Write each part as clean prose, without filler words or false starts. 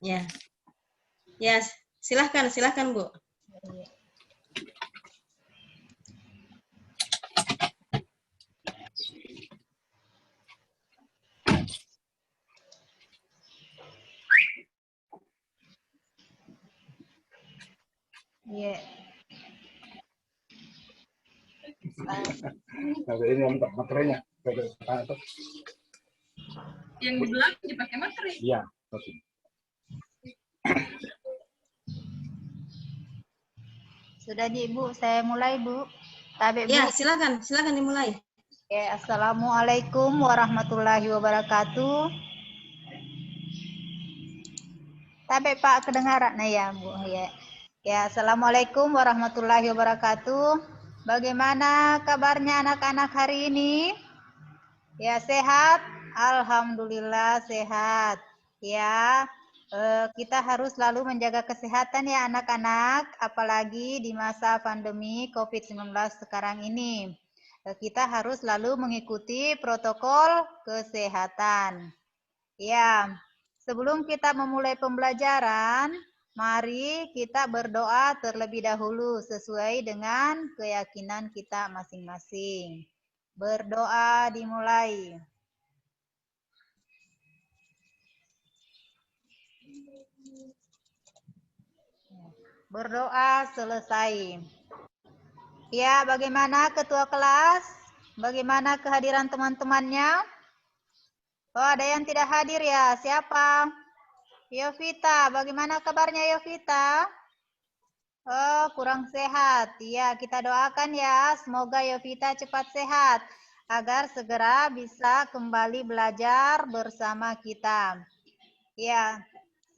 Ya, ya, silahkan, silahkan Bu. Iya. Ada ini yang materinya. Yang di belakang dipakai materi. Iya, oke. Sudah Bu, saya mulai Bu. Tabe Bu. Ya, silakan, silakan dimulai. Oke, Assalamualaikum warahmatullahi wabarakatuh. Tabe Pak kedengaran nah ya Bu ya. Ya, Assalamualaikum warahmatullahi wabarakatuh. Bagaimana kabarnya anak-anak hari ini? Ya, sehat? Alhamdulillah sehat. Ya, kita harus selalu menjaga kesehatan ya anak-anak, apalagi di masa pandemi COVID-19 sekarang ini. Kita harus selalu mengikuti protokol kesehatan. Ya, sebelum kita memulai pembelajaran, mari kita berdoa terlebih dahulu sesuai dengan keyakinan kita masing-masing. Berdoa dimulai. Berdoa selesai. Ya, bagaimana ketua kelas? Bagaimana kehadiran teman-temannya? Oh, ada yang tidak hadir ya. Siapa? Yovita. Bagaimana kabarnya Yovita? Oh, kurang sehat. Ya, kita doakan ya. Semoga Yovita cepat sehat agar segera bisa kembali belajar bersama kita. Ya,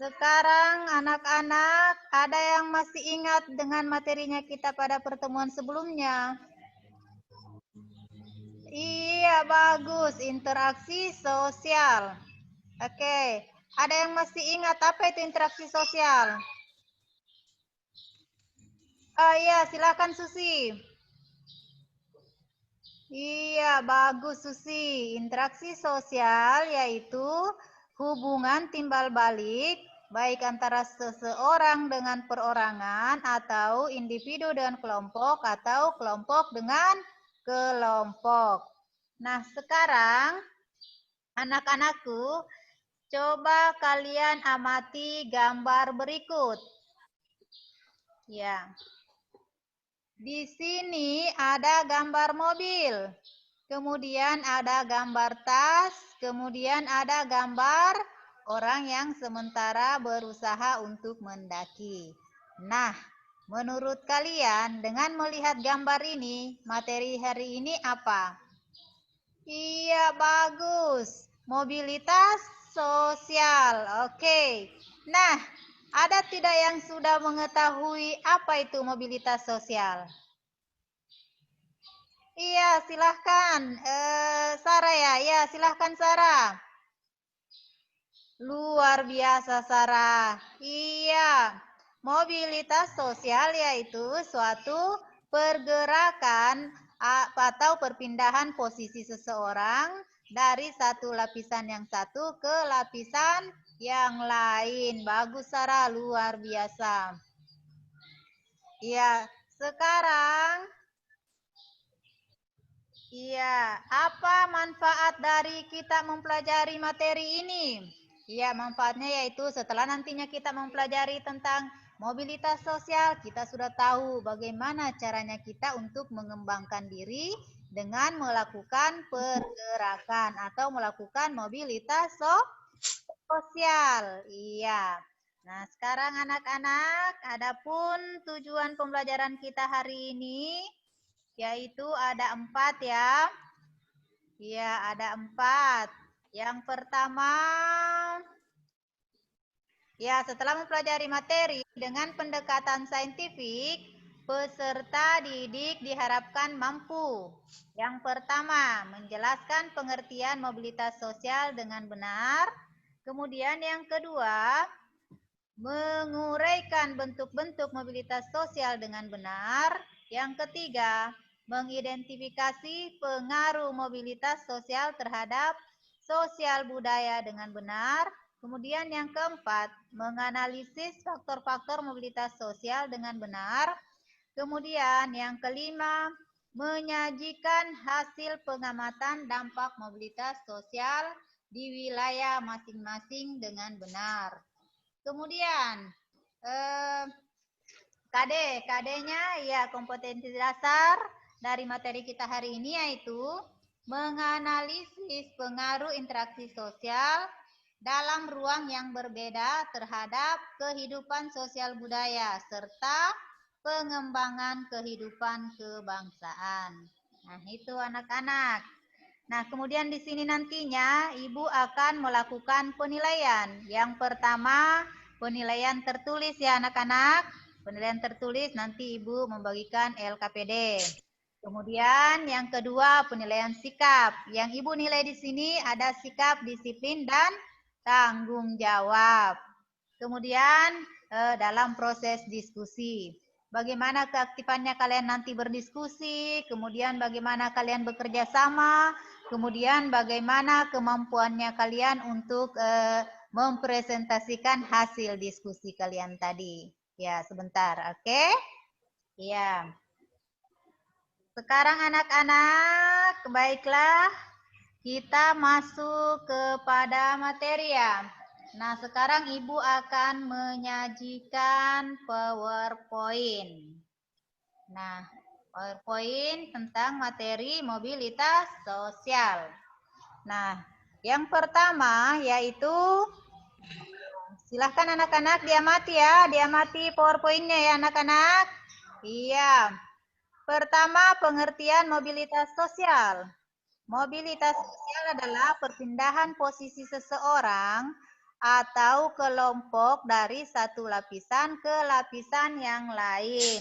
sekarang anak-anak ada yang masih ingat dengan materinya kita pada pertemuan sebelumnya? Iya, bagus. Interaksi sosial. Oke, ada yang masih ingat apa itu interaksi sosial? Oh iya, silakan Susi. Iya, bagus Susi. Interaksi sosial yaitu hubungan timbal balik baik antara seseorang dengan perorangan atau individu dengan kelompok atau kelompok dengan kelompok. Nah, sekarang anak-anakku, coba kalian amati gambar berikut. Ya. Di sini ada gambar mobil. Kemudian ada gambar tas, kemudian ada gambar orang yang sementara berusaha untuk mendaki. Nah, menurut kalian dengan melihat gambar ini, materi hari ini apa? Iya, bagus. Mobilitas sosial. Oke. Nah, ada tidak yang sudah mengetahui apa itu mobilitas sosial? Iya, silahkan. Sarah ya. Ya, silahkan Sarah. Luar biasa Sarah. Iya. Mobilitas sosial yaitu suatu pergerakan atau perpindahan posisi seseorang dari satu lapisan yang satu ke lapisan yang lain. Bagus Sarah, luar biasa. Iya, sekarang iya, apa manfaat dari kita mempelajari materi ini? Ya, manfaatnya yaitu setelah nantinya kita mempelajari tentang mobilitas sosial, kita sudah tahu bagaimana caranya kita untuk mengembangkan diri dengan melakukan pergerakan atau melakukan mobilitas sosial. Iya. Nah, sekarang anak-anak, adapun tujuan pembelajaran kita hari ini yaitu ada 4 ya. Ya, ada 4. Yang pertama, ya setelah mempelajari materi dengan pendekatan saintifik, peserta didik diharapkan mampu. Yang pertama, menjelaskan pengertian mobilitas sosial dengan benar. Kemudian yang kedua, menguraikan bentuk-bentuk mobilitas sosial dengan benar. Yang ketiga, mengidentifikasi pengaruh mobilitas sosial terhadap sosial budaya dengan benar. Kemudian yang keempat, menganalisis faktor-faktor mobilitas sosial dengan benar. Kemudian yang kelima, menyajikan hasil pengamatan dampak mobilitas sosial di wilayah masing-masing dengan benar. Kemudian KD-nya ya kompetensi dasar dari materi kita hari ini yaitu menganalisis pengaruh interaksi sosial dalam ruang yang berbeda terhadap kehidupan sosial budaya serta pengembangan kehidupan kebangsaan. Nah, itu anak-anak. Nah, kemudian di sini nantinya Ibu akan melakukan penilaian. Yang pertama, penilaian tertulis ya anak-anak. Penilaian tertulis nanti Ibu membagikan LKPD. Kemudian yang kedua, penilaian sikap. Yang Ibu nilai di sini ada sikap, disiplin, dan tanggung jawab. Kemudian dalam proses diskusi. Bagaimana keaktifannya kalian nanti berdiskusi, kemudian bagaimana kalian bekerja sama, kemudian bagaimana kemampuannya kalian untuk mempresentasikan hasil diskusi kalian tadi. Ya, sebentar, oke? Ya. Sekarang anak-anak, baiklah kita masuk kepada materi ya. Nah, sekarang Ibu akan menyajikan PowerPoint. Nah, PowerPoint tentang materi mobilitas sosial. Nah, yang pertama yaitu silahkan anak-anak diamati ya, diamati PowerPoint-nya ya anak-anak. Iya. Pertama, pengertian mobilitas sosial. Mobilitas sosial adalah perpindahan posisi seseorang atau kelompok dari satu lapisan ke lapisan yang lain.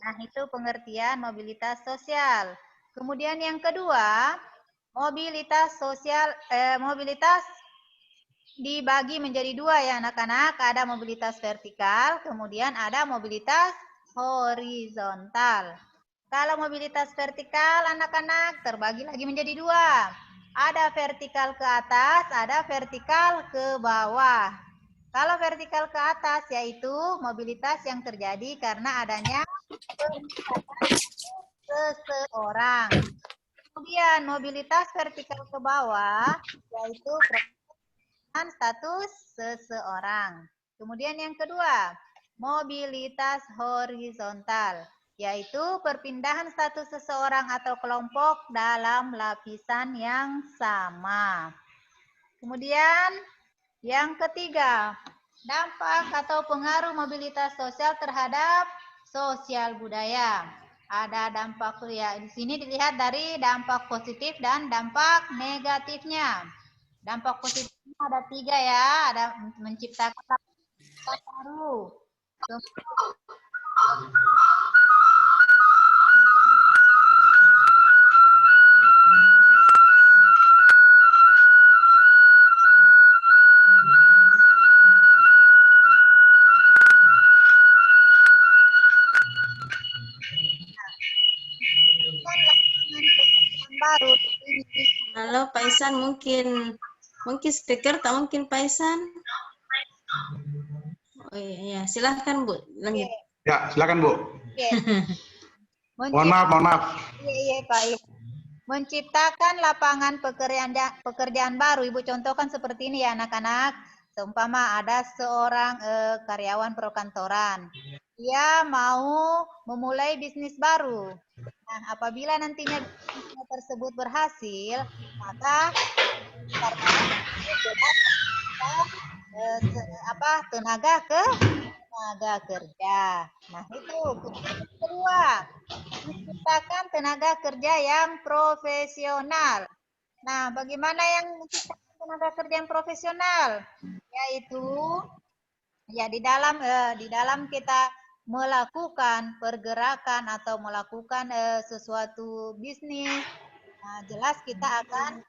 Nah, itu pengertian mobilitas sosial. Kemudian yang kedua, mobilitas sosial, mobilitas dibagi menjadi dua ya anak-anak. Ada mobilitas vertikal, kemudian ada mobilitas horizontal. Kalau mobilitas vertikal anak-anak terbagi lagi menjadi dua. Ada vertikal ke atas, ada vertikal ke bawah. Kalau vertikal ke atas yaitu mobilitas yang terjadi karena adanya peningkatan seseorang. Kemudian mobilitas vertikal ke bawah yaitu perubahan status seseorang. Kemudian yang kedua, mobilitas horizontal yaitu perpindahan status seseorang atau kelompok dalam lapisan yang sama. Kemudian yang ketiga, dampak atau pengaruh mobilitas sosial terhadap sosial budaya. Ada dampak ya, di sini dilihat dari dampak positif dan dampak negatifnya. Dampak positifnya ada 3 ya, ada menciptakan baru. Baru. Halo Paisan, mungkin speaker tak mungkin Paisan. Oh iya, silahkan Bu, lanjut. Ya, silakan Bu. Oke. Mohon maaf. Iya Pak. Iya. Menciptakan lapangan pekerjaan baru. Ibu contohkan seperti ini ya anak-anak. Seumpama ada seorang karyawan perkantoran. Dia mau memulai bisnis baru. Nah, apabila nantinya bisnisnya tersebut berhasil, maka tenaga kerja. Nah, itu kedua, menciptakan tenaga kerja yang profesional. Nah, bagaimana yang menciptakan tenaga kerja yang profesional? Yaitu ya di dalam kita melakukan pergerakan atau melakukan sesuatu bisnis, nah, jelas kita akan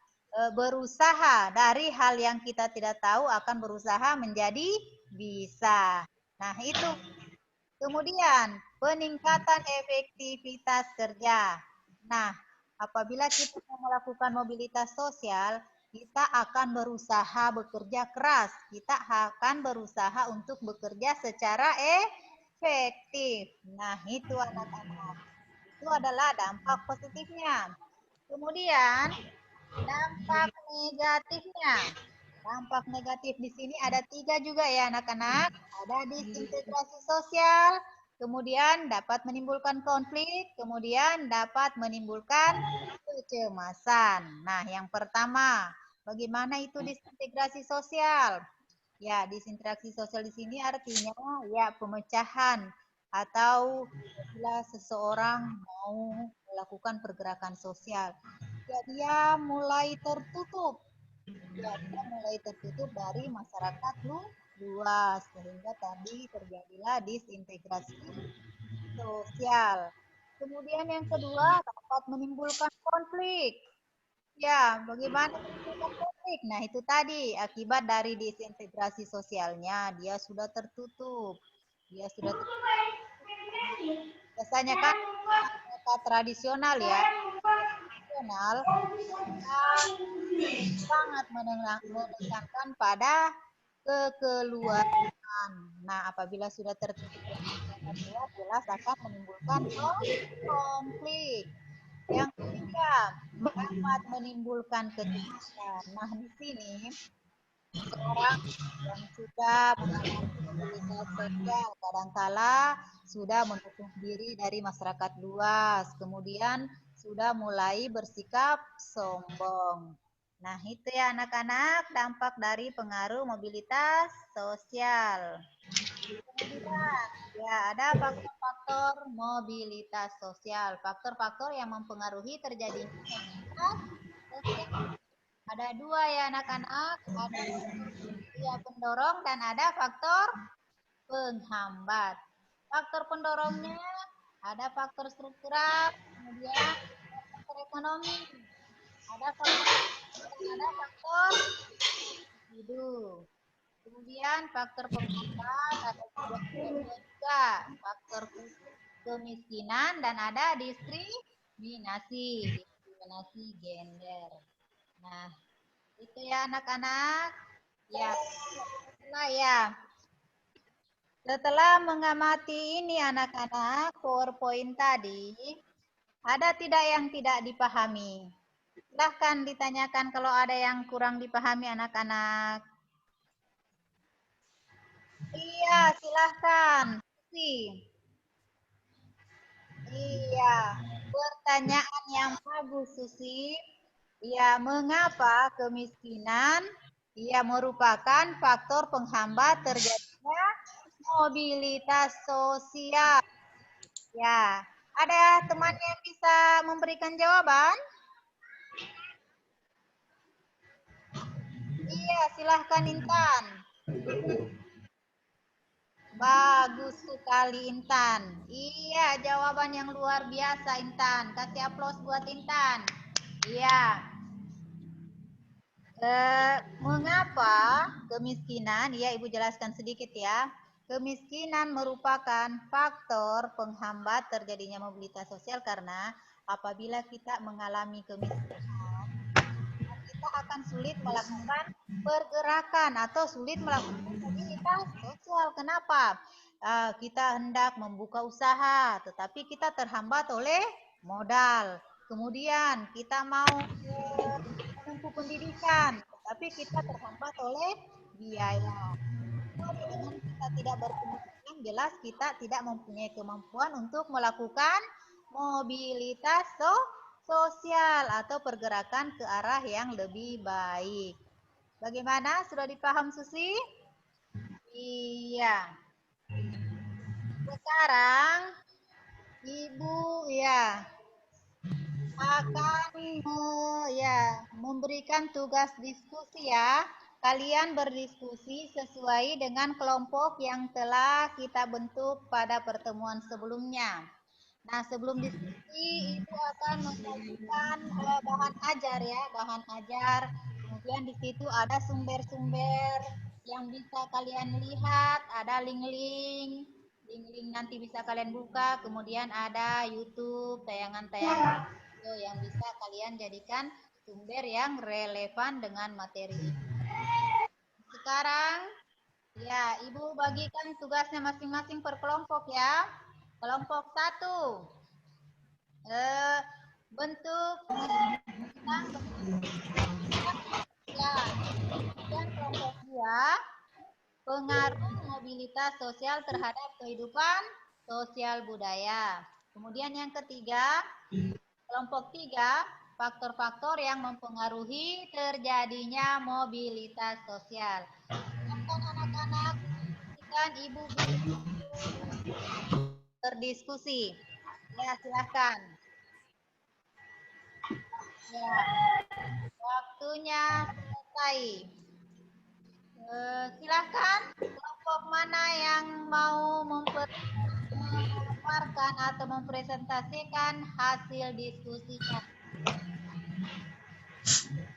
berusaha dari hal yang kita tidak tahu akan berusaha menjadi bisa. Nah, itu. Kemudian, peningkatan efektivitas kerja. Nah, apabila kita melakukan mobilitas sosial, kita akan berusaha bekerja keras. Kita akan berusaha untuk bekerja secara efektif. Nah, itu anak-anak. Itu adalah dampak positifnya. Kemudian, dampak negatifnya. Dampak negatif di sini ada 3 juga ya anak-anak. Ada disintegrasi sosial, kemudian dapat menimbulkan konflik, kemudian dapat menimbulkan kecemasan. Nah, yang pertama, bagaimana itu disintegrasi sosial? Ya, disintegrasi sosial di sini artinya ya pemecahan atau bila seseorang mau melakukan pergerakan sosial. Ya, dia mulai tertutup. Ya, dia mulai tertutup dari masyarakat luas sehingga tadi terjadilah disintegrasi sosial. Kemudian yang kedua dapat menimbulkan konflik. Ya, bagaimana menimbulkan konflik? Nah, itu tadi akibat dari disintegrasi sosialnya, dia sudah tertutup. Dia sudah tertutup. Biasanya kan masyarakat tradisional ya, tradisional sangat menekankan pada kekeluargaan. Nah, apabila sudah tertutup jelas akan menimbulkan konflik. Yang ketiga, dapat menimbulkan kecemasan. Nah, di sini seorang yang sudah mengalami mobilitas sosial kadangkala sudah menutup diri dari masyarakat luas, kemudian sudah mulai bersikap sombong. Nah, itu ya anak-anak dampak dari pengaruh mobilitas sosial. Kemudian, ya ada faktor-faktor mobilitas sosial, faktor-faktor yang mempengaruhi terjadinya mobilitas sosial. Ada 2 ya anak-anak, ada ya pendorong dan ada faktor penghambat. Faktor pendorongnya ada faktor struktural, kemudian faktor ekonomi, ada faktor individu. Kemudian faktor penghambat ada juga faktor kemiskinan dan ada diskriminasi gender. Nah, itu ya anak-anak. Ya, setelah mengamati ini anak-anak PowerPoint tadi, ada tidak yang tidak dipahami? Silahkan ditanyakan kalau ada yang kurang dipahami anak-anak. Iya, silahkan. Iya, pertanyaan yang bagus Susi. Ya, mengapa kemiskinan merupakan faktor penghambat terjadinya mobilitas sosial? Ya, ada teman yang bisa memberikan jawaban? Iya, silahkan Intan. Bagus sekali Intan. Iya, jawaban yang luar biasa Intan. Kasih aplaus buat Intan. Iya. Mengapa kemiskinan? Ya, Ibu jelaskan sedikit ya. Kemiskinan merupakan faktor penghambat terjadinya mobilitas sosial karena apabila kita mengalami kemiskinan, kita akan sulit melakukan pergerakan atau sulit melakukan mobilitas sosial. Kenapa? Kita hendak membuka usaha, tetapi kita terhambat oleh modal. Kemudian kita mau menempuh pendidikan, tetapi kita terhambat oleh biaya. Dengan kita tidak berpendidikan, jelas kita tidak mempunyai kemampuan untuk melakukan mobilitas sosial atau pergerakan ke arah yang lebih baik. Bagaimana? Sudah dipaham Susi? Iya. Sekarang Ibu akan memberikan tugas diskusi ya. Kalian berdiskusi sesuai dengan kelompok yang telah kita bentuk pada pertemuan sebelumnya. Nah, sebelum diskusi, Ibu akan membagikan bahan ajar ya, bahan ajar. Kemudian di situ ada sumber-sumber yang bisa kalian lihat, ada link-link nanti bisa kalian buka. Kemudian ada YouTube, tayangan-tayangan yang bisa kalian jadikan sumber yang relevan dengan materi. Sekarang, ya, Ibu bagikan tugasnya masing-masing per kelompok ya. Kelompok 1, bentuk ya. Dan kelompok 2, pengaruh mobilitas sosial terhadap kehidupan sosial budaya. Kemudian yang ketiga, kelompok 3, faktor-faktor yang mempengaruhi terjadinya mobilitas sosial. Silakan anak-anak, silakan Ibu berdiskusi. Ya, silahkan. Ya, waktunya selesai. Silahkan kelompok mana yang mau memaparkan atau mempresentasikan hasil diskusinya.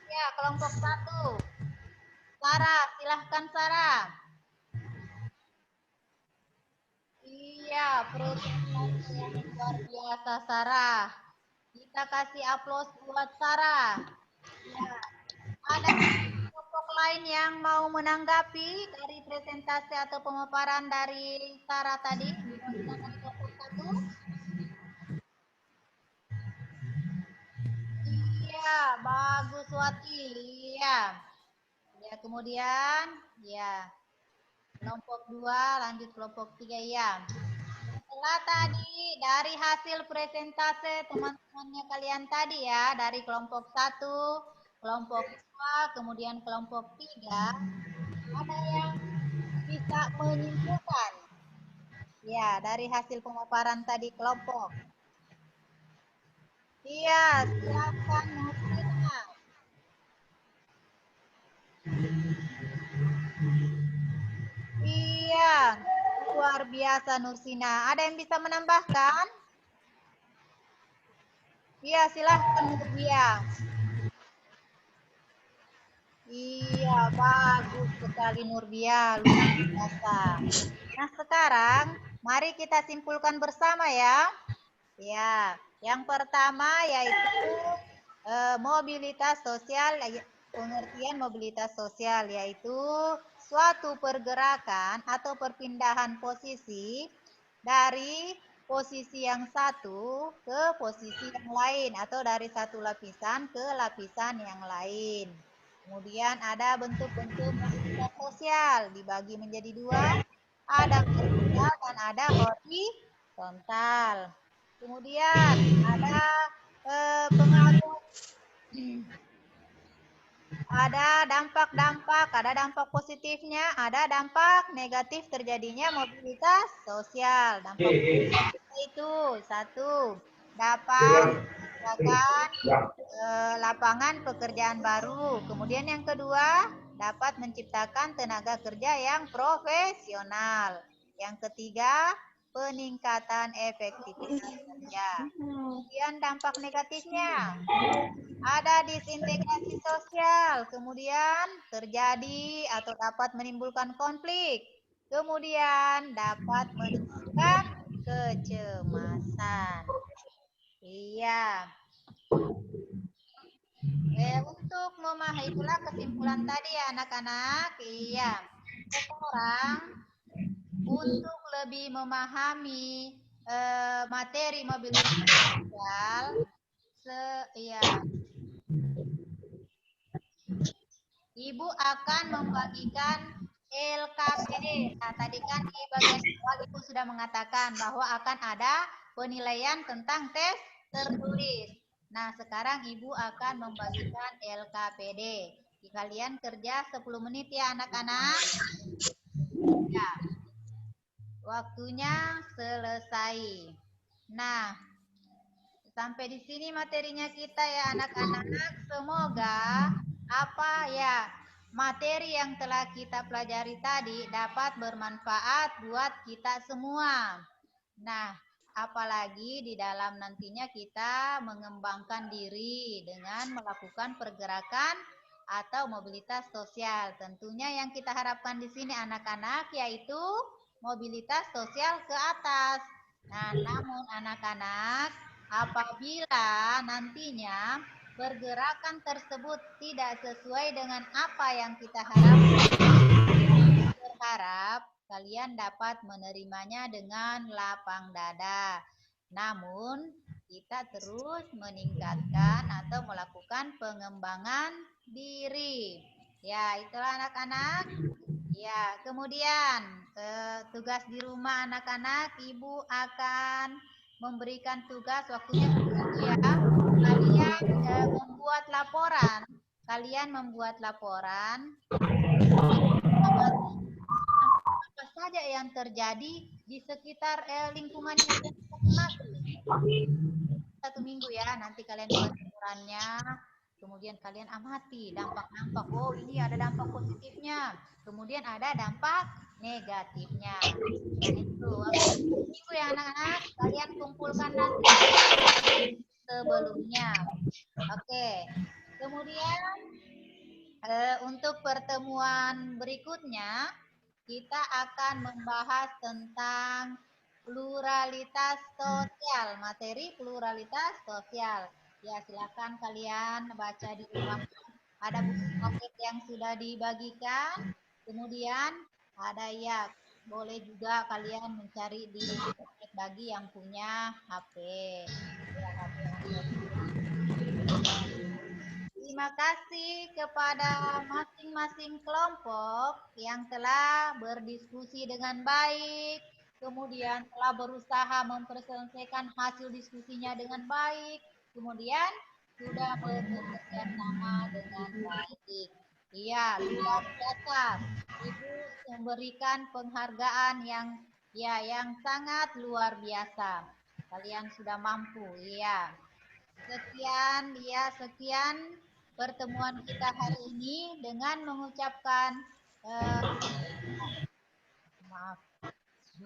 Ya, kelompok 1. Sarah, silahkan Sarah. Iya, presentasi yang luar biasa Sarah. Kita kasih aplaus buat Sarah. Ya, ada kelompok lain yang mau menanggapi dari presentasi atau pemaparan dari Sarah tadi? Dari kelompok 1? Iya, bagus Wati. Iya. Ya, kemudian ya kelompok 2 lanjut kelompok 3 ya. Setelah tadi dari hasil presentasi teman-temannya kalian tadi ya, dari kelompok 1, kelompok 2, kemudian kelompok 3, ada yang bisa menyimpulkan ya dari hasil pemaparan tadi kelompok. Iya, silakan Nurina. Iya, luar biasa Nursina. Ada yang bisa menambahkan? Iya, silahkan Nurbia. Iya, bagus sekali Nurbia, luar biasa. Nah, sekarang mari kita simpulkan bersama ya. Ya, yang pertama yaitu mobilitas sosial. Pengertian mobilitas sosial yaitu suatu pergerakan atau perpindahan posisi dari posisi yang satu ke posisi yang lain atau dari satu lapisan ke lapisan yang lain. Kemudian ada bentuk-bentuk mobilitas sosial dibagi menjadi 2, ada vertikal dan ada horizontal. Kemudian ada pengaruh, ada dampak positifnya, ada dampak negatif terjadinya mobilitas sosial. Dampak positifnya itu 1, dapat menciptakan lapangan pekerjaan baru. Kemudian yang kedua, dapat menciptakan tenaga kerja yang profesional. Yang ketiga, peningkatan efektivitas kerja. Kemudian dampak negatifnya, ada disintegrasi sosial, kemudian terjadi atau dapat menimbulkan konflik, kemudian dapat menimbulkan kecemasan. Iya. Untuk memahami itulah kesimpulan tadi ya anak-anak. Iya. Sekarang untuk lebih memahami materi mobilitas sosial, ya, Ibu akan membagikan LKPD. Nah, tadi kan di bagian awal Ibu sudah mengatakan bahwa akan ada penilaian tentang tes tertulis. Nah, sekarang Ibu akan membagikan LKPD. Kalian kerja 10 menit ya anak-anak. Ya. Waktunya selesai. Nah, sampai di sini materinya kita ya anak-anak. Semoga materi yang telah kita pelajari tadi dapat bermanfaat buat kita semua. Nah, apalagi di dalam nantinya kita mengembangkan diri dengan melakukan pergerakan atau mobilitas sosial. Tentunya yang kita harapkan di sini anak-anak yaitu mobilitas sosial ke atas. Nah, namun anak-anak apabila nantinya pergerakan tersebut tidak sesuai dengan apa yang kita harapkan, berharap kalian dapat menerimanya dengan lapang dada. Namun, kita terus meningkatkan atau melakukan pengembangan diri. Ya, itulah anak-anak. Ya, kemudian tugas di rumah anak-anak, Ibu akan memberikan tugas waktunya seperti ya. Kalian membuat laporan. Kalian membuat laporan apa saja yang terjadi di sekitar lingkungan yang masing-masing. 1 minggu ya, nanti kalian buat laporannya. Kemudian kalian amati dampak-dampak. Oh, ini ada dampak positifnya. Kemudian ada dampak negatifnya. Itu minggu ya anak-anak. Kalian kumpulkan nanti sebelumnya. Oke. Kemudian untuk pertemuan berikutnya kita akan membahas tentang pluralitas sosial, materi pluralitas sosial. Ya, silakan kalian baca di rumah. Ada buku paket yang sudah dibagikan. Kemudian ada ya, boleh juga kalian mencari di internet bagi yang punya HP. Ya, HP. Terima kasih kepada masing-masing kelompok yang telah berdiskusi dengan baik, kemudian telah berusaha memperselesaikan hasil diskusinya dengan baik, kemudian sudah bekerja sama dengan baik. Iya, luar biasa. Ibu memberikan penghargaan yang sangat luar biasa. Kalian sudah mampu, iya. Sekian pertemuan kita hari ini dengan mengucapkan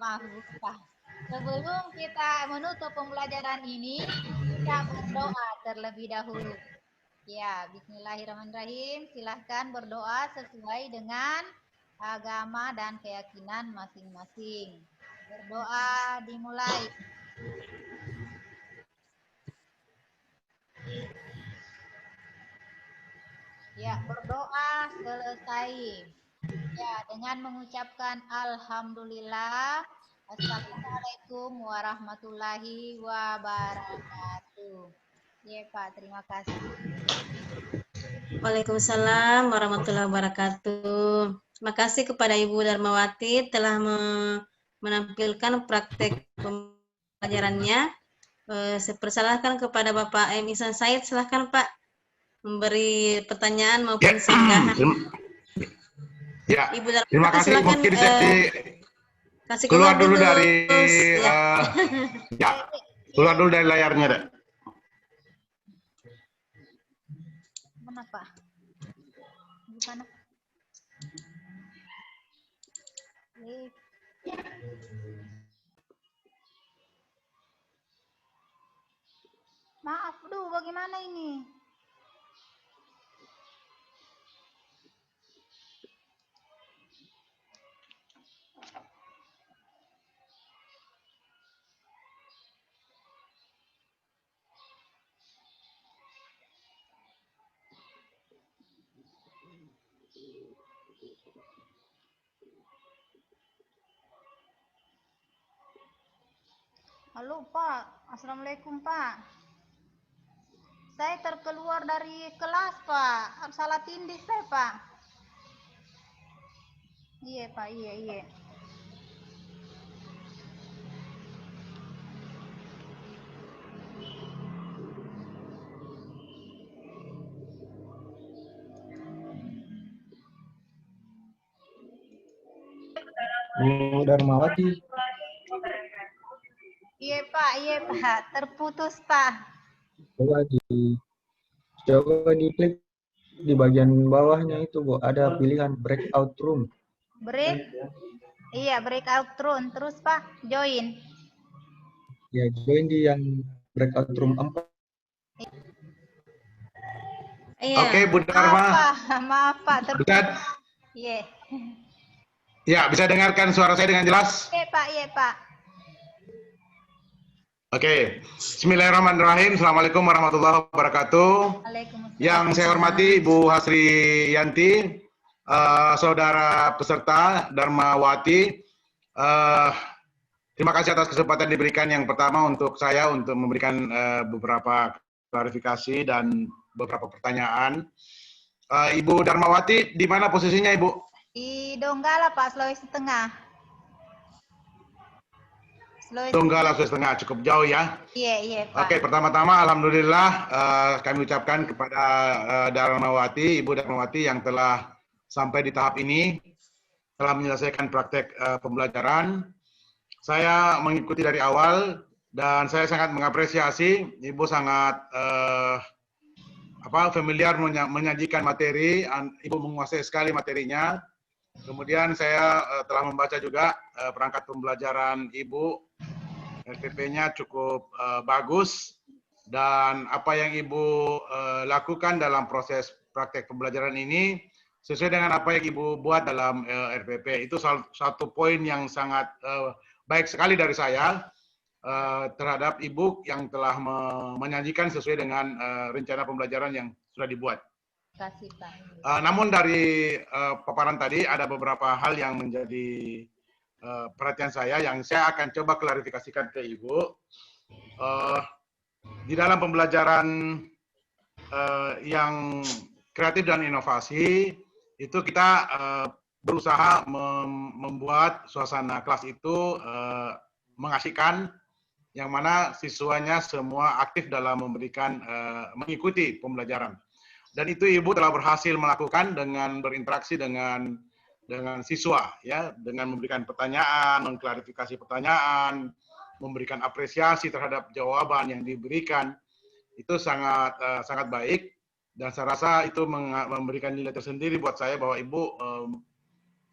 maaf lupa. Sebelum kita menutup pembelajaran ini, kita berdoa terlebih dahulu. Ya, bismillahirrahmanirrahim. Silahkan berdoa sesuai dengan agama dan keyakinan masing-masing. Berdoa dimulai. Ya, berdoa selesai. Ya, dengan mengucapkan alhamdulillah. Assalamualaikum warahmatullahi wabarakatuh. Ya, Pak, terima kasih. Waalaikumsalam warahmatullahi wabarakatuh. Terima kasih kepada Ibu Darmawati telah menampilkan praktek pembelajarannya. Saya persilahkan kepada Bapak M. Ihsan Said, silahkan Pak memberi pertanyaan maupun sanggahan. Ya, Ibu Darmawati, terima kasih. silakan, Mungkin saya kasih keluar dulu dari ya. Keluar dulu dari layarnya, Dek. Mana Pak? Gimana? Maaf, bagaimana ini? Halo Pak, Assalamualaikum Pak. Saya terkeluar dari kelas Pak, salah tindih saya Pak. Iya Pak, iya. Bu Darmawati. Iya Pak, terputus Pak. Coba diklik di bagian bawahnya itu Bu, ada pilihan breakout room. Breakout room, terus Pak, join. Ya, join di yang breakout room 4. Iya. Oke, Bu Darma. Maaf Pak, terputus. Iya. Ya, bisa dengarkan suara saya dengan jelas? Iya Pak. Oke, Bismillahirrahmanirrahim. Assalamualaikum warahmatullahi wabarakatuh. Waalaikumsalam. Yang saya hormati Ibu Hasri Yanti, saudara peserta Darmawati. Terima kasih atas kesempatan diberikan yang pertama untuk saya untuk memberikan beberapa klarifikasi dan beberapa pertanyaan. Ibu Darmawati, di mana posisinya Ibu? Di Donggala, Pak, Sulawesi Tengah. Donggala, Sulawesi Tengah, cukup jauh ya? Iya, Pak. Oke, pertama-tama Alhamdulillah kami ucapkan kepada Darmawati, Ibu Darmawati yang telah sampai di tahap ini, telah menyelesaikan praktek pembelajaran. Saya mengikuti dari awal dan saya sangat mengapresiasi Ibu sangat familiar menyajikan materi, Ibu menguasai sekali materinya. Kemudian saya telah membaca juga perangkat pembelajaran Ibu, RPP-nya cukup bagus dan apa yang Ibu lakukan dalam proses praktek pembelajaran ini sesuai dengan apa yang Ibu buat dalam RPP. Itu satu poin yang sangat baik sekali dari saya terhadap Ibu yang telah menyajikan sesuai dengan rencana pembelajaran yang sudah dibuat. Terima kasih, Pak. Namun dari paparan tadi ada beberapa hal yang menjadi perhatian saya yang saya akan coba klarifikasikan ke Ibu. Di dalam pembelajaran yang kreatif dan inovasi, itu kita berusaha membuat suasana kelas itu mengasihkan, yang mana siswanya semua aktif dalam mengikuti pembelajaran. Dan itu Ibu telah berhasil melakukan dengan berinteraksi dengan siswa, ya, dengan memberikan pertanyaan, mengklarifikasi pertanyaan, memberikan apresiasi terhadap jawaban yang diberikan. Itu sangat baik dan saya rasa itu memberikan nilai tersendiri buat saya bahwa Ibu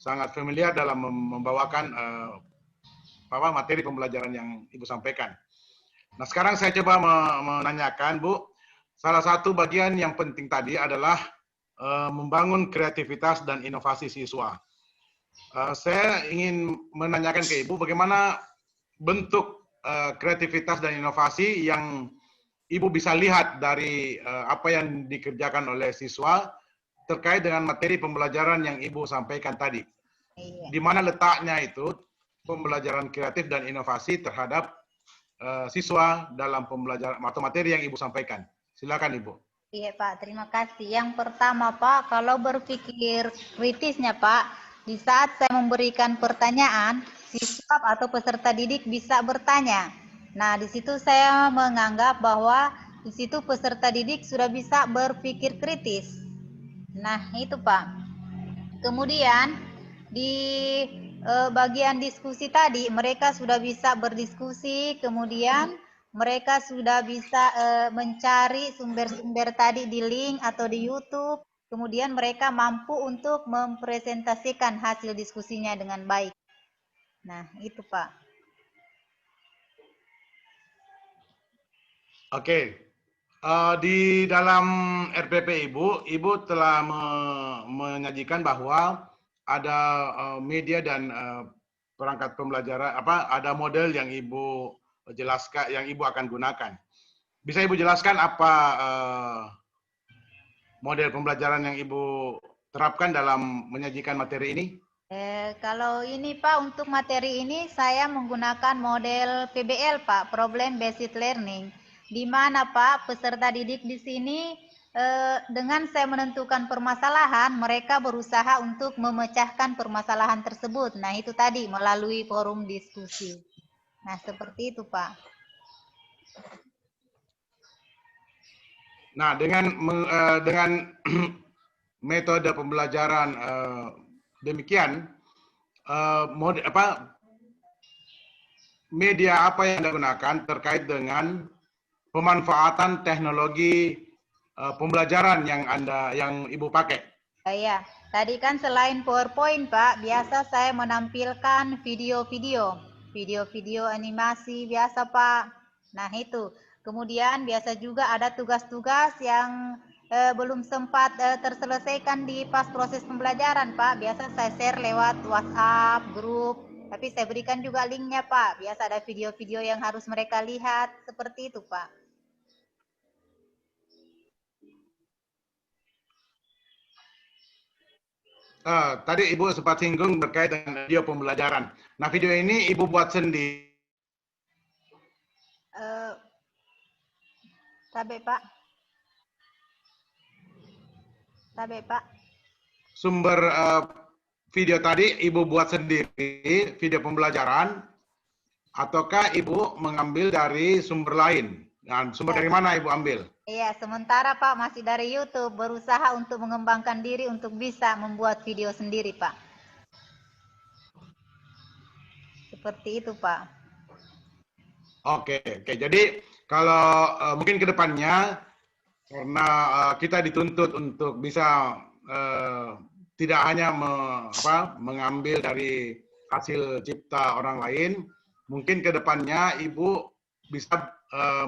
sangat familiar dalam membawakan materi pembelajaran yang Ibu sampaikan. Nah, sekarang saya coba menanyakan, Bu, salah satu bagian yang penting tadi adalah membangun kreativitas dan inovasi siswa. Saya ingin menanyakan ke Ibu bagaimana bentuk kreativitas dan inovasi yang Ibu bisa lihat dari apa yang dikerjakan oleh siswa terkait dengan materi pembelajaran yang Ibu sampaikan tadi. Di mana letaknya itu pembelajaran kreatif dan inovasi terhadap siswa dalam pembelajaran atau materi yang Ibu sampaikan. Silakan Ibu. Iya, Pak, terima kasih. Yang pertama, Pak, kalau berpikir kritisnya, Pak, di saat saya memberikan pertanyaan, siswa atau peserta didik bisa bertanya. Nah, di situ saya menganggap bahwa di situ peserta didik sudah bisa berpikir kritis. Nah, itu Pak. Kemudian di bagian diskusi tadi, mereka sudah bisa berdiskusi, kemudian mereka sudah bisa mencari sumber-sumber tadi di link atau di YouTube, kemudian mereka mampu untuk mempresentasikan hasil diskusinya dengan baik. Nah, itu Pak. Oke, di dalam RPP Ibu telah menyajikan bahwa ada media dan perangkat pembelajaran, ada model yang Ibu jelaskan, yang Ibu akan gunakan. Bisa Ibu jelaskan apa model pembelajaran yang Ibu terapkan dalam menyajikan materi ini? Kalau ini Pak, untuk materi ini saya menggunakan model PBL Pak, Problem Based Learning. Di mana Pak, peserta didik di sini dengan saya menentukan permasalahan, mereka berusaha untuk memecahkan permasalahan tersebut. Nah, itu tadi melalui forum diskusi. Nah, seperti itu Pak. Nah, dengan metode pembelajaran demikian, media apa yang Anda gunakan terkait dengan pemanfaatan teknologi pembelajaran yang Ibu pakai? Iya, tadi kan selain PowerPoint Pak, biasa saya menampilkan video-video animasi biasa Pak. Nah itu, kemudian biasa juga ada tugas-tugas yang belum sempat terselesaikan di pas proses pembelajaran Pak. Biasa saya share lewat WhatsApp, grup. Tapi saya berikan juga linknya Pak. Biasa ada video-video yang harus mereka lihat. Seperti itu Pak. Tadi Ibu sempat singgung terkait dengan video pembelajaran. Nah, video ini Ibu buat sendiri. Tabe Pak. Tabe Pak. Sumber video tadi Ibu buat sendiri, video pembelajaran, ataukah Ibu mengambil dari sumber lain? Dan sumber dari mana Ibu ambil? Iya, sementara Pak masih dari YouTube, berusaha untuk mengembangkan diri untuk bisa membuat video sendiri Pak. Seperti itu Pak. Oke. Jadi kalau mungkin ke depannya, karena kita dituntut untuk bisa tidak hanya mengambil dari hasil cipta orang lain, mungkin ke depannya Ibu bisa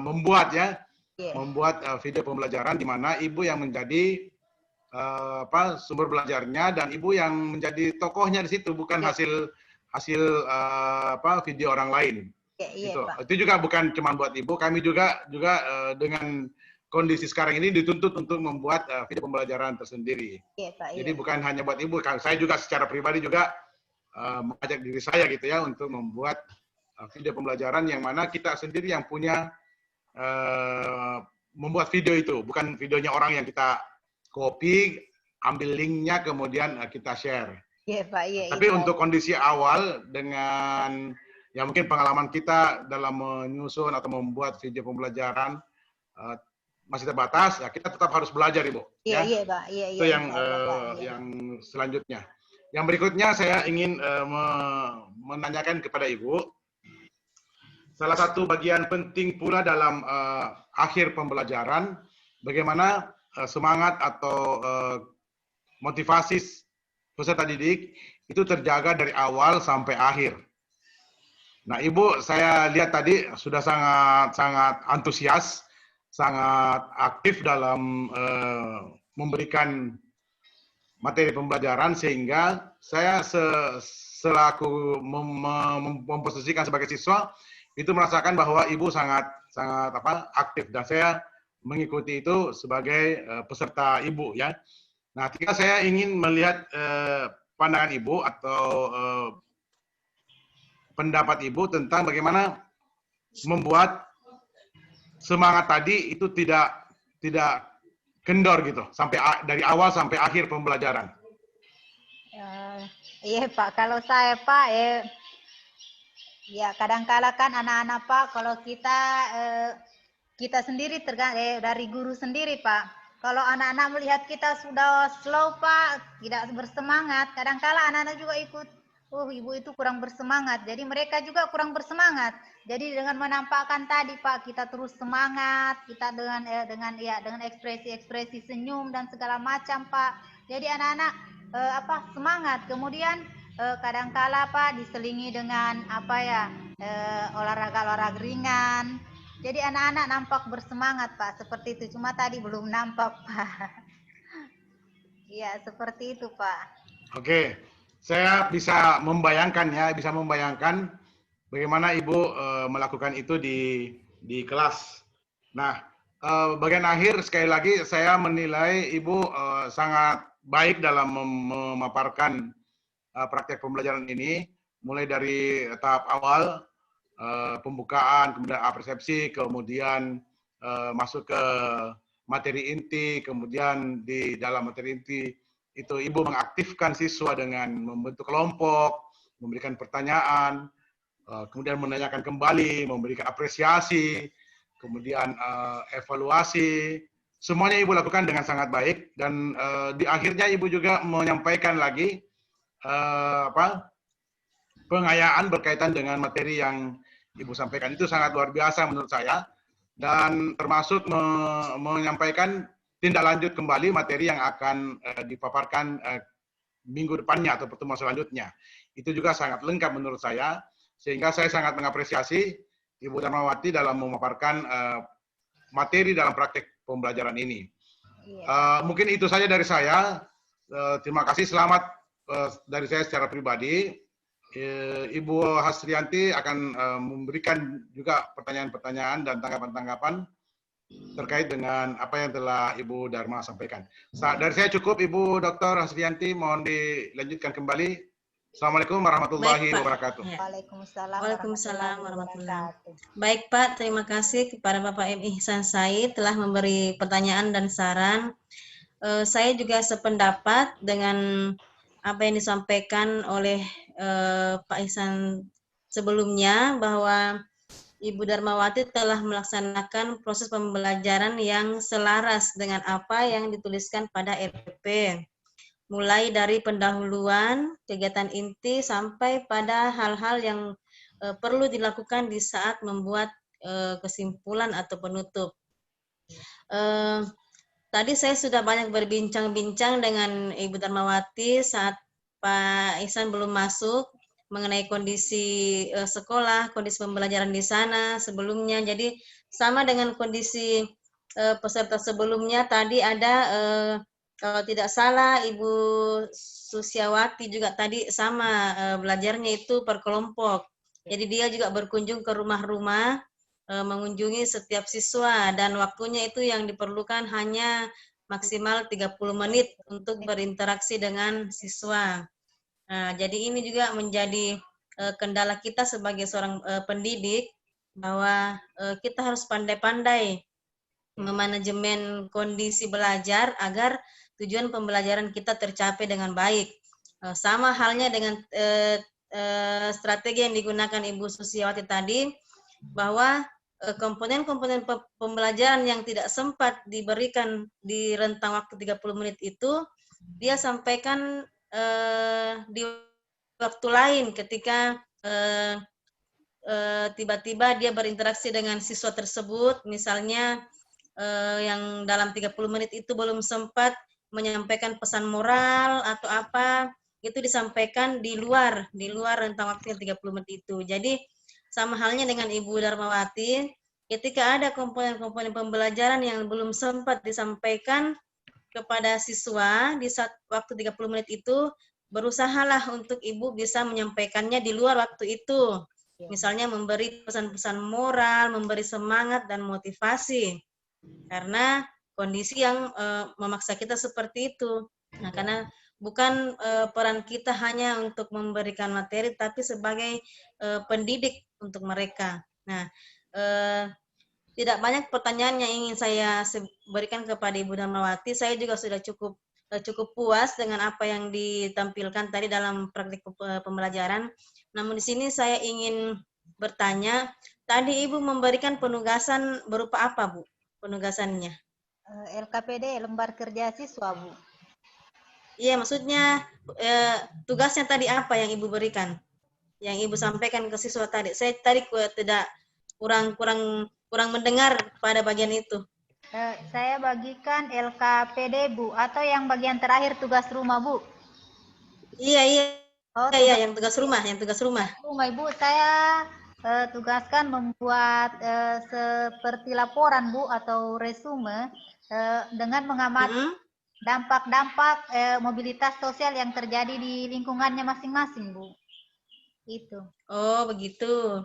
membuat video pembelajaran di mana Ibu yang menjadi sumber belajarnya dan Ibu yang menjadi tokohnya di situ, bukan hasil video orang lain. Iya, Pak. Itu juga bukan cuma buat Ibu, kami juga dengan kondisi sekarang ini dituntut untuk membuat video pembelajaran tersendiri. Iya, Pak. Jadi bukan hanya buat Ibu, saya juga secara pribadi juga mengajak diri saya gitu ya untuk membuat video pembelajaran yang mana kita sendiri yang punya membuat video itu, bukan videonya orang yang kita copy, ambil linknya kemudian kita share. Iya, Pak. Iya. Tapi untuk kondisi awal dengan ya mungkin pengalaman kita dalam menyusun atau membuat video pembelajaran masih terbatas, ya kita tetap harus belajar, Ibu. Iya, ya. iya, Pak. Iya, Itu yang selanjutnya. Yang berikutnya saya ingin menanyakan kepada Ibu, salah satu bagian penting pula dalam akhir pembelajaran, bagaimana semangat atau motivasi peserta didik itu terjaga dari awal sampai akhir. Nah, Ibu, saya lihat tadi sudah sangat antusias, sangat aktif dalam memberikan materi pembelajaran, sehingga saya selaku memposisikan sebagai siswa itu merasakan bahwa Ibu sangat aktif, dan saya mengikuti itu sebagai peserta Ibu ya. Nah, ketika saya ingin melihat pandangan Ibu atau pendapat Ibu tentang bagaimana membuat semangat tadi itu tidak kendor gitu sampai dari awal sampai akhir pembelajaran. Iya Pak, kalau saya Pak ya kadang-kala kan anak-anak Pak, kalau kita sendiri dari guru sendiri Pak. Kalau anak-anak melihat kita sudah slow Pak, tidak bersemangat, kadang-kala anak-anak juga ikut, ibu itu kurang bersemangat. Jadi mereka juga kurang bersemangat. Jadi dengan menampakkan tadi Pak, kita terus semangat, kita dengan ekspresi-ekspresi senyum dan segala macam Pak. Jadi anak-anak semangat. Kemudian kadang-kala Pak diselingi dengan olahraga-olahraga ringan. Jadi anak-anak nampak bersemangat Pak, seperti itu. Cuma tadi belum nampak Pak. Iya, seperti itu Pak. Oke, saya bisa membayangkan bagaimana Ibu melakukan itu di kelas. Nah, bagian akhir sekali lagi saya menilai Ibu sangat baik dalam memaparkan praktek pembelajaran ini, mulai dari tahap awal, pembukaan, kemudian persepsi, kemudian masuk ke materi inti, kemudian di dalam materi inti itu Ibu mengaktifkan siswa dengan membentuk kelompok, memberikan pertanyaan, kemudian menanyakan kembali, memberikan apresiasi, kemudian evaluasi. Semuanya Ibu lakukan dengan sangat baik, dan di akhirnya Ibu juga menyampaikan lagi pengayaan berkaitan dengan materi yang Ibu sampaikan. Itu sangat luar biasa menurut saya, dan termasuk menyampaikan tindak lanjut kembali materi yang akan dipaparkan minggu depannya atau pertemuan selanjutnya. Itu juga sangat lengkap menurut saya, sehingga saya sangat mengapresiasi Ibu Darmawati dalam memaparkan materi dalam praktek pembelajaran ini. Mungkin itu saja dari saya. Terima kasih, selamat dari saya secara pribadi. Ibu Hasrianti akan memberikan juga pertanyaan-pertanyaan dan tanggapan-tanggapan terkait dengan apa yang telah Ibu Dharma sampaikan. Dari saya cukup, Ibu Dr. Hasrianti, mohon dilanjutkan kembali. Assalamualaikum warahmatullahi Baik, Pak. wabarakatuh. Ya. Waalaikumsalam Waalaikumsalam warahmatullahi warahmatullahi. wabarakatuh. Baik Pak, terima kasih kepada Bapak M. Ihsan Said telah memberi pertanyaan dan saran. Saya juga sependapat dengan apa yang disampaikan oleh Pak Ihsan sebelumnya, bahwa Ibu Darmawati telah melaksanakan proses pembelajaran yang selaras dengan apa yang dituliskan pada RPP. Mulai dari pendahuluan, kegiatan inti, sampai pada hal-hal yang perlu dilakukan di saat membuat kesimpulan atau penutup. Tadi saya sudah banyak berbincang-bincang dengan Ibu Darmawati saat Pak Ihsan belum masuk, mengenai kondisi sekolah, kondisi pembelajaran di sana sebelumnya. Jadi sama dengan kondisi peserta sebelumnya, tadi ada kalau tidak salah Ibu Susiawati juga tadi sama, belajarnya itu per kelompok. Jadi dia juga berkunjung ke rumah-rumah, mengunjungi setiap siswa, dan waktunya itu yang diperlukan hanya maksimal 30 menit untuk berinteraksi dengan siswa. Nah, jadi ini juga menjadi kendala kita sebagai seorang pendidik, bahwa kita harus pandai-pandai memanajemen kondisi belajar agar tujuan pembelajaran kita tercapai dengan baik. Sama halnya dengan strategi yang digunakan Ibu Susiawati tadi, bahwa komponen-komponen pembelajaran yang tidak sempat diberikan di rentang waktu 30 menit itu, dia sampaikan di waktu lain ketika tiba-tiba dia berinteraksi dengan siswa tersebut, misalnya yang dalam 30 menit itu belum sempat menyampaikan pesan moral atau apa, itu disampaikan di luar rentang waktu yang 30 menit itu. Jadi sama halnya dengan Ibu Darmawati, ketika ada komponen-komponen pembelajaran yang belum sempat disampaikan kepada siswa di saat waktu 30 menit itu, berusahalah untuk Ibu bisa menyampaikannya di luar waktu itu. Misalnya memberi pesan-pesan moral, memberi semangat dan motivasi. Karena kondisi yang memaksa kita seperti itu. Nah, karena bukan peran kita hanya untuk memberikan materi, tapi sebagai pendidik untuk mereka. Nah, tidak banyak pertanyaan yang ingin saya berikan kepada Ibu Darmawati. Saya juga sudah cukup puas dengan apa yang ditampilkan tadi dalam praktik pembelajaran. Namun di sini saya ingin bertanya, tadi Ibu memberikan penugasan berupa apa, Bu? Penugasannya? LKPD, lembar kerja siswa, Bu. Iya, maksudnya tugasnya tadi apa yang Ibu berikan? Yang Ibu sampaikan ke siswa tadi. Saya tadi tidak kurang mendengar pada bagian itu. Saya bagikan LKPD, Bu, atau yang bagian terakhir tugas rumah, Bu. Iya. Oh, iya, yang tugas rumah. Rumah, Ibu, saya tugaskan membuat seperti laporan, Bu, atau resume dengan mengamati dampak-dampak mobilitas sosial yang terjadi di lingkungannya masing-masing, Bu. Itu. Oh, begitu.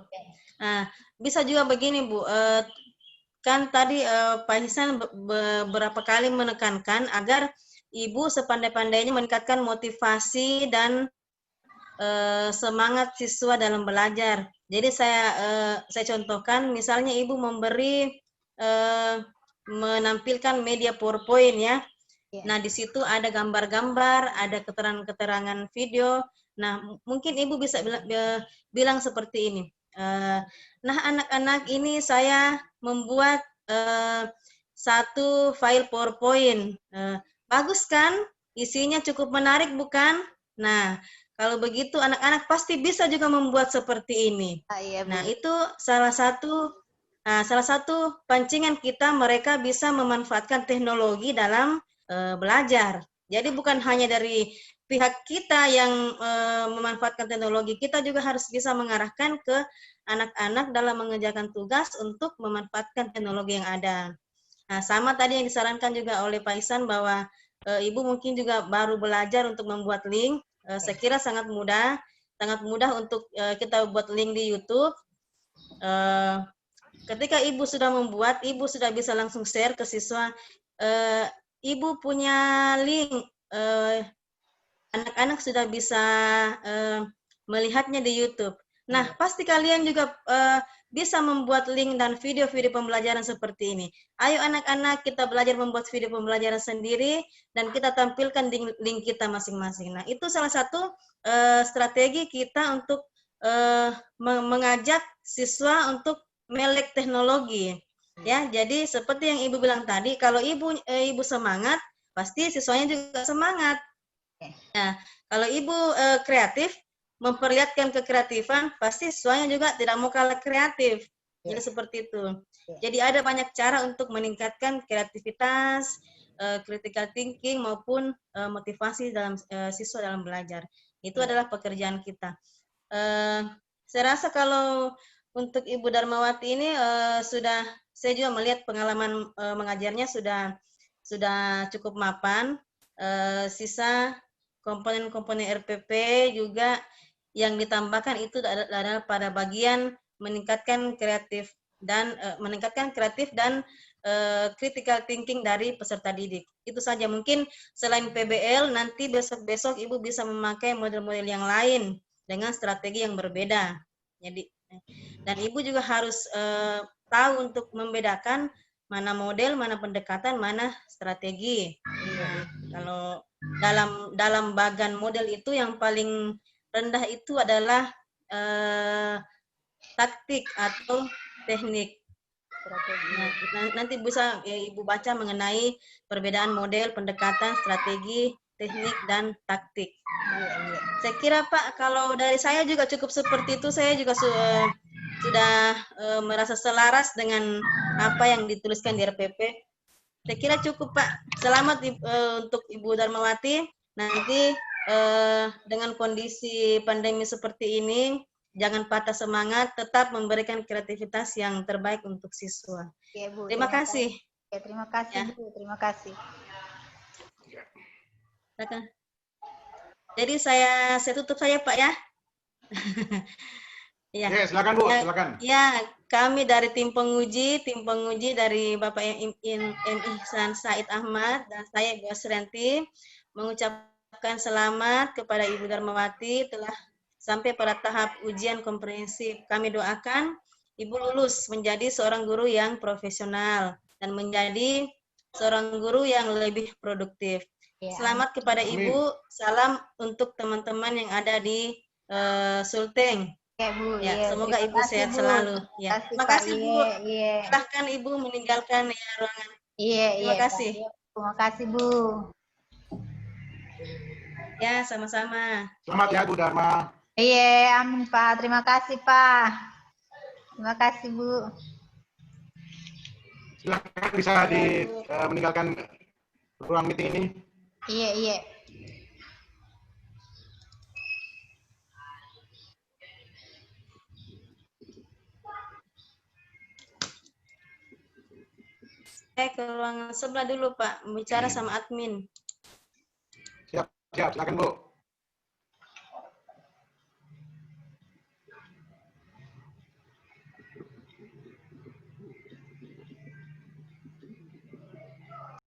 Nah, bisa juga begini, Bu. Kan tadi Pak Ihsan beberapa kali menekankan agar Ibu sepandai-pandainya meningkatkan motivasi dan semangat siswa dalam belajar. Jadi saya contohkan, misalnya Ibu menampilkan media PowerPoint ya. Nah, di situ ada gambar-gambar, ada keterangan-keterangan video. Nah, mungkin Ibu bisa bilang seperti ini. Nah, anak-anak, ini saya membuat satu file PowerPoint. Bagus kan? Isinya cukup menarik, bukan? Nah, kalau begitu anak-anak pasti bisa juga membuat seperti ini. Iya, Bu. Nah, itu salah satu pancingan kita, mereka bisa memanfaatkan teknologi dalam belajar. Jadi bukan hanya dari pihak kita yang memanfaatkan teknologi, kita juga harus bisa mengarahkan ke anak-anak dalam mengerjakan tugas untuk memanfaatkan teknologi yang ada. Nah, sama tadi yang disarankan juga oleh Pak Ihsan, bahwa Ibu mungkin juga baru belajar untuk membuat link. Saya kira sangat mudah. sangat mudah untuk kita buat link di YouTube. Ketika ibu sudah membuat, ibu sudah bisa langsung share ke siswa. Ibu punya link, anak-anak sudah bisa melihatnya di YouTube. Nah, pasti kalian juga bisa membuat link dan video-video pembelajaran seperti ini. Ayo anak-anak, kita belajar membuat video pembelajaran sendiri dan kita tampilkan di link kita masing-masing. Nah, itu salah satu strategi kita untuk mengajak siswa untuk melek teknologi. Ya, jadi seperti yang Ibu bilang tadi, kalau ibu semangat, pasti siswanya juga semangat. Nah, kalau ibu kreatif, memperlihatkan kekreatifan, pasti siswanya juga tidak mau kalah kreatif. Jadi seperti itu. Jadi ada banyak cara untuk meningkatkan kreativitas, critical thinking maupun motivasi dalam siswa dalam belajar. Itu adalah pekerjaan kita. Saya rasa kalau untuk Ibu Darmawati ini saya juga melihat pengalaman mengajarnya sudah cukup mapan. Sisa komponen-komponen RPP juga yang ditambahkan itu adalah pada bagian meningkatkan kreatif dan critical thinking dari peserta didik. Itu saja. Mungkin selain PBL, nanti besok-besok Ibu bisa memakai model-model yang lain dengan strategi yang berbeda. Jadi, dan Ibu juga harus tahu untuk membedakan mana model, mana pendekatan, mana strategi. Nah, kalau dalam bagan model itu yang paling rendah itu adalah taktik atau teknik. Nah, nanti bisa Ibu baca mengenai perbedaan model, pendekatan, strategi, teknik, dan taktik. Saya kira Pak, kalau dari saya juga cukup seperti itu. Saya juga sudah merasa selaras dengan apa yang dituliskan di RPP. Saya kira cukup Pak. Selamat untuk Ibu Darmawati. Nanti dengan kondisi pandemi seperti ini, jangan patah semangat, tetap memberikan kreativitas yang terbaik untuk siswa. Oke, Bu, Terima kasih. Ya, terima kasih ya. Bu, terima kasih. Jadi saya tutup saja Pak ya. Ya. Ya, silakan Bu, silakan. Ya, kami dari tim penguji dari Bapak M. Ihsan Said Ahmad dan saya Bu Asrianti mengucapkan selamat kepada Ibu Darmawati telah sampai pada tahap ujian komprehensif. Kami doakan Ibu lulus menjadi seorang guru yang profesional dan menjadi seorang guru yang lebih produktif. Ya. Selamat kepada Ibu, salam untuk teman-teman yang ada di Sulteng. Ya, Bu, ya, semoga Ibu sehat selalu. Ya. Terima kasih Bu. Silahkan Ibu meninggalkan ruangan. Terima kasih. Terima kasih Bu. Ya, sama-sama. Selamat ya Bu Darma. Iya, amin Pak. Terima kasih Pak. Terima kasih Bu. Silakan bisa meninggalkan ruang meeting ini. Iya. Ke ruangan sebelah dulu Pak, bicara sama admin. Siap, silakan Bu.